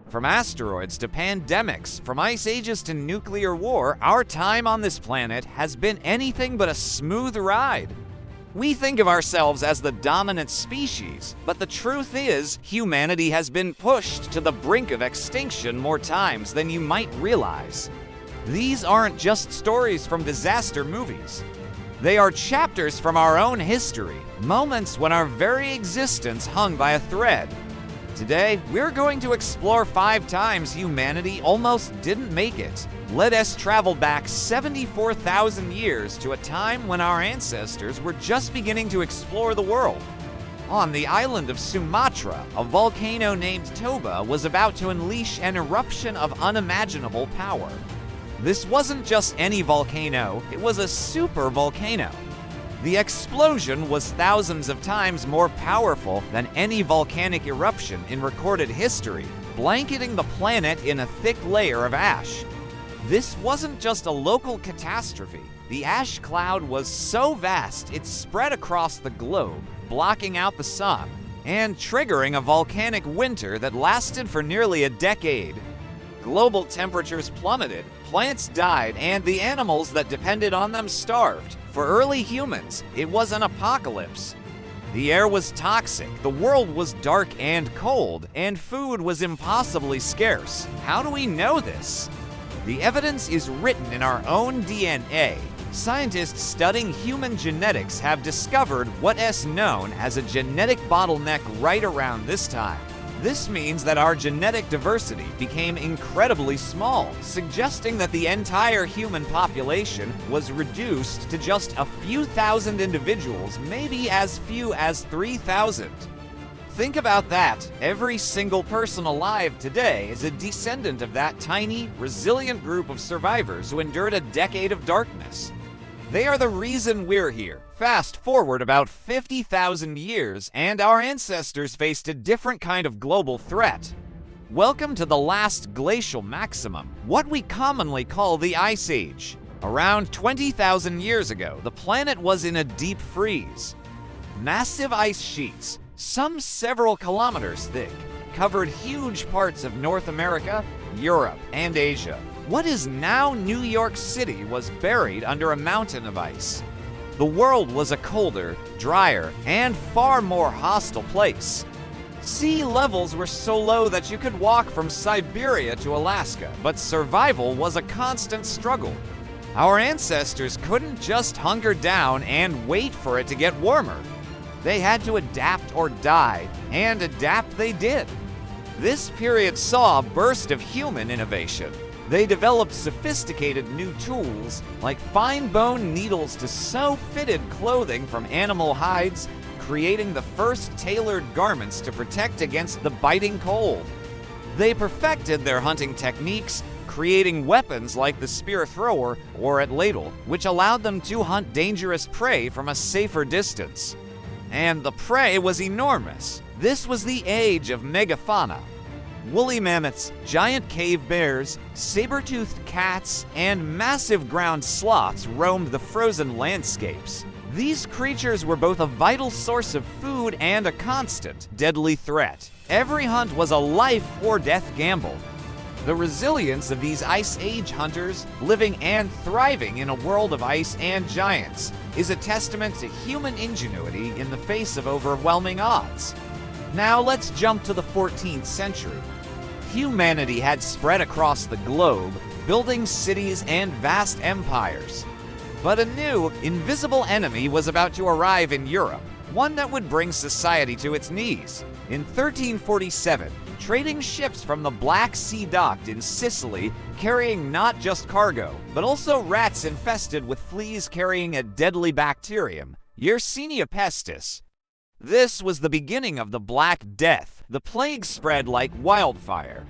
From asteroids to pandemics, from ice ages to nuclear war, our time on this planet has been anything but a smooth ride. We think of ourselves as the dominant species, but the truth is, humanity has been pushed to the brink of extinction more times than you might realize. These aren't just stories from disaster movies. They are chapters from our own history, moments when our very existence hung by a thread. Today, we're going to explore 5 times humanity almost didn't make it. Let us travel back 74,000 years to a time when our ancestors were just beginning to explore the world. On the island of Sumatra, a volcano named Toba was about to unleash an eruption of unimaginable power. This wasn't just any volcano, it was a super volcano. The explosion was thousands of times more powerful than any volcanic eruption in recorded history, blanketing the planet in a thick layer of ash. This wasn't just a local catastrophe. The ash cloud was so vast it spread across the globe, blocking out the sun, and triggering a volcanic winter that lasted for nearly a decade. Global temperatures plummeted, plants died, and the animals that depended on them starved. For early humans, it was an apocalypse. The air was toxic, the world was dark and cold, and food was impossibly scarce. How do we know this? The evidence is written in our own DNA. Scientists studying human genetics have discovered what is known as a genetic bottleneck right around this time. This means that our genetic diversity became incredibly small, suggesting that the entire human population was reduced to just a few thousand individuals, maybe as few as 3,000. Think about that. Every single person alive today is a descendant of that tiny, resilient group of survivors who endured a decade of darkness. They are the reason we're here. Fast forward about 50,000 years, and our ancestors faced a different kind of global threat. Welcome to the last glacial maximum, what we commonly call the Ice Age. Around 20,000 years ago, the planet was in a deep freeze. Massive ice sheets, some several kilometers thick, covered huge parts of North America, Europe, and Asia. What is now New York City was buried under a mountain of ice. The world was a colder, drier, and far more hostile place. Sea levels were so low that you could walk from Siberia to Alaska, but survival was a constant struggle. Our ancestors couldn't just hunker down and wait for it to get warmer. They had to adapt or die, and adapt they did. This period saw a burst of human innovation. They developed sophisticated new tools, like fine bone needles to sew fitted clothing from animal hides, creating the first tailored garments to protect against the biting cold. They perfected their hunting techniques, creating weapons like the spear thrower or atlatl, which allowed them to hunt dangerous prey from a safer distance. And the prey was enormous. This was the age of megafauna. Woolly mammoths, giant cave bears, saber-toothed cats, and massive ground sloths roamed the frozen landscapes. These creatures were both a vital source of food and a constant, deadly threat. Every hunt was a life or death gamble. The resilience of these Ice Age hunters, living and thriving in a world of ice and giants, is a testament to human ingenuity in the face of overwhelming odds. Now let's jump to the 14th century. Humanity had spread across the globe, building cities and vast empires. But a new, invisible enemy was about to arrive in Europe, one that would bring society to its knees. In 1347, trading ships from the Black Sea docked in Sicily, carrying not just cargo, but also rats infested with fleas carrying a deadly bacterium, Yersinia pestis. This was the beginning of the Black Death. The plague spread like wildfire.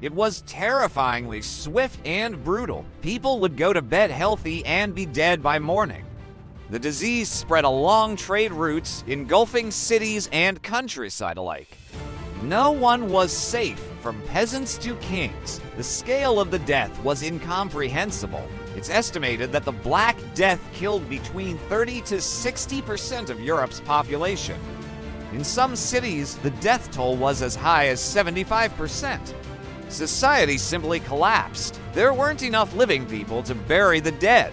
It was terrifyingly swift and brutal. People would go to bed healthy and be dead by morning. The disease spread along trade routes, engulfing cities and countryside alike. No one was safe, from peasants to kings. The scale of the death was incomprehensible. It's estimated that the Black Death killed between 30 to 60% of Europe's population. In some cities, the death toll was as high as 75%. Society simply collapsed. There weren't enough living people to bury the dead.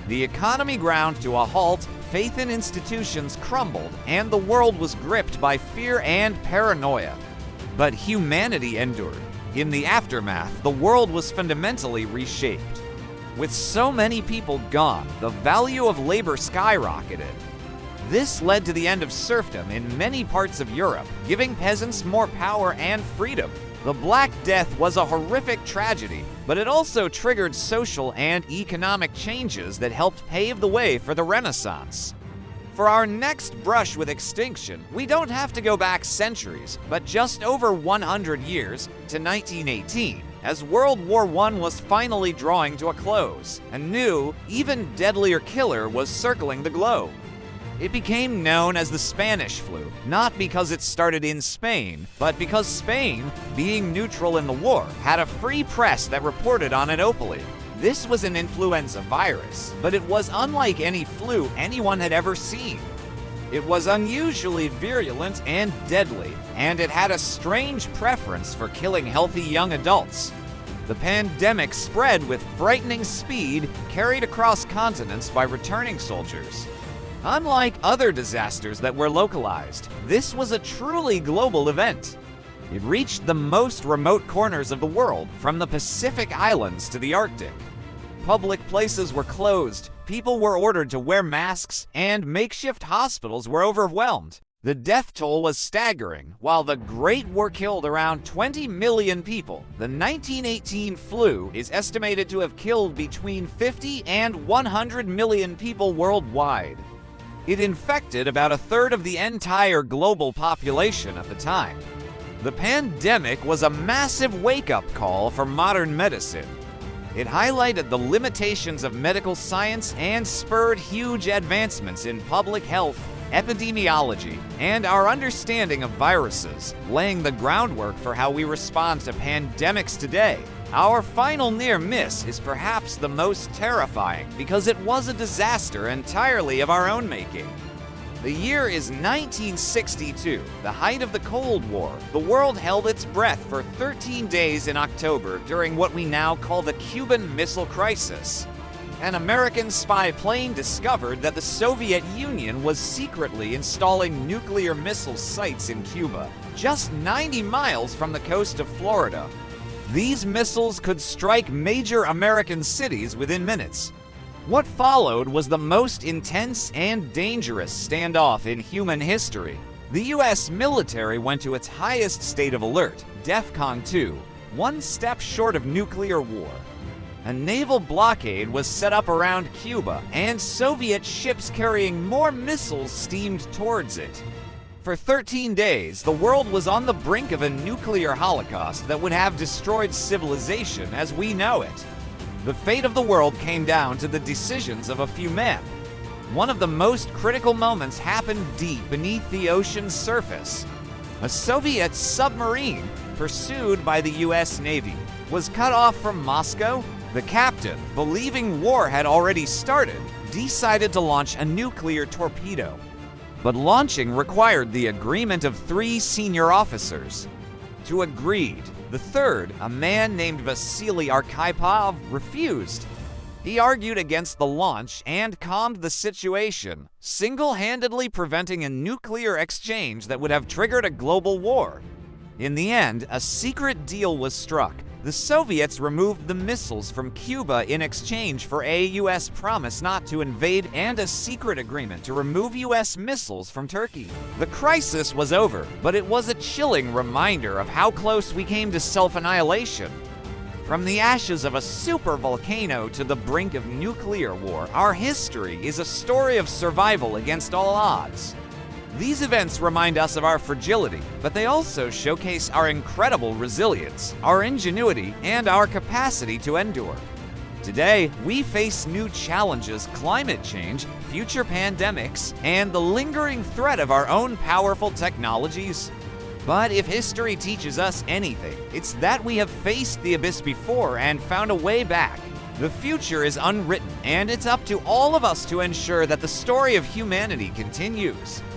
The economy ground to a halt, faith in institutions crumbled, and the world was gripped by fear and paranoia. But humanity endured. In the aftermath, the world was fundamentally reshaped. With so many people gone, the value of labor skyrocketed. This led to the end of serfdom in many parts of Europe, giving peasants more power and freedom. The Black Death was a horrific tragedy, but it also triggered social and economic changes that helped pave the way for the Renaissance. For our next brush with extinction, we don't have to go back centuries, but just over 100 years to 1918, as World War I was finally drawing to a close. A new, even deadlier killer was circling the globe. It became known as the Spanish flu, not because it started in Spain, but because Spain, being neutral in the war, had a free press that reported on it openly. This was an influenza virus, but it was unlike any flu anyone had ever seen. It was unusually virulent and deadly, and it had a strange preference for killing healthy young adults. The pandemic spread with frightening speed, carried across continents by returning soldiers. Unlike other disasters that were localized, this was a truly global event. It reached the most remote corners of the world, from the Pacific Islands to the Arctic. Public places were closed, people were ordered to wear masks, and makeshift hospitals were overwhelmed. The death toll was staggering. While the Great War killed around 20 million people, the 1918 flu is estimated to have killed between 50 and 100 million people worldwide. It infected about a third of the entire global population at the time. The pandemic was a massive wake-up call for modern medicine. It highlighted the limitations of medical science and spurred huge advancements in public health, epidemiology, and our understanding of viruses, laying the groundwork for how we respond to pandemics today. Our final near miss is perhaps the most terrifying because it was a disaster entirely of our own making. The year is 1962, the height of the Cold War. The world held its breath for 13 days in October during what we now call the Cuban Missile Crisis. An American spy plane discovered that the Soviet Union was secretly installing nuclear missile sites in Cuba, just 90 miles from the coast of Florida. These missiles could strike major American cities within minutes. What followed was the most intense and dangerous standoff in human history. The U.S. military went to its highest state of alert, DEFCON 2, one step short of nuclear war. A naval blockade was set up around Cuba, and Soviet ships carrying more missiles steamed towards it. For 13 days, the world was on the brink of a nuclear holocaust that would have destroyed civilization as we know it. The fate of the world came down to the decisions of a few men. One of the most critical moments happened deep beneath the ocean's surface. A Soviet submarine, pursued by the U.S. Navy, was cut off from Moscow. The captain, believing war had already started, decided to launch a nuclear torpedo. But launching required the agreement of 3 senior officers. 2 agreed. The third, a man named Vasily Arkhipov, refused. He argued against the launch and calmed the situation, single-handedly preventing a nuclear exchange that would have triggered a global war. In the end, a secret deal was struck. The Soviets removed the missiles from Cuba in exchange for a U.S. promise not to invade and a secret agreement to remove U.S. missiles from Turkey. The crisis was over, but it was a chilling reminder of how close we came to self-annihilation. From the ashes of a supervolcano to the brink of nuclear war, our history is a story of survival against all odds. These events remind us of our fragility, but they also showcase our incredible resilience, our ingenuity, and our capacity to endure. Today, we face new challenges: climate change, future pandemics, and the lingering threat of our own powerful technologies. But if history teaches us anything, it's that we have faced the abyss before and found a way back. The future is unwritten, and it's up to all of us to ensure that the story of humanity continues.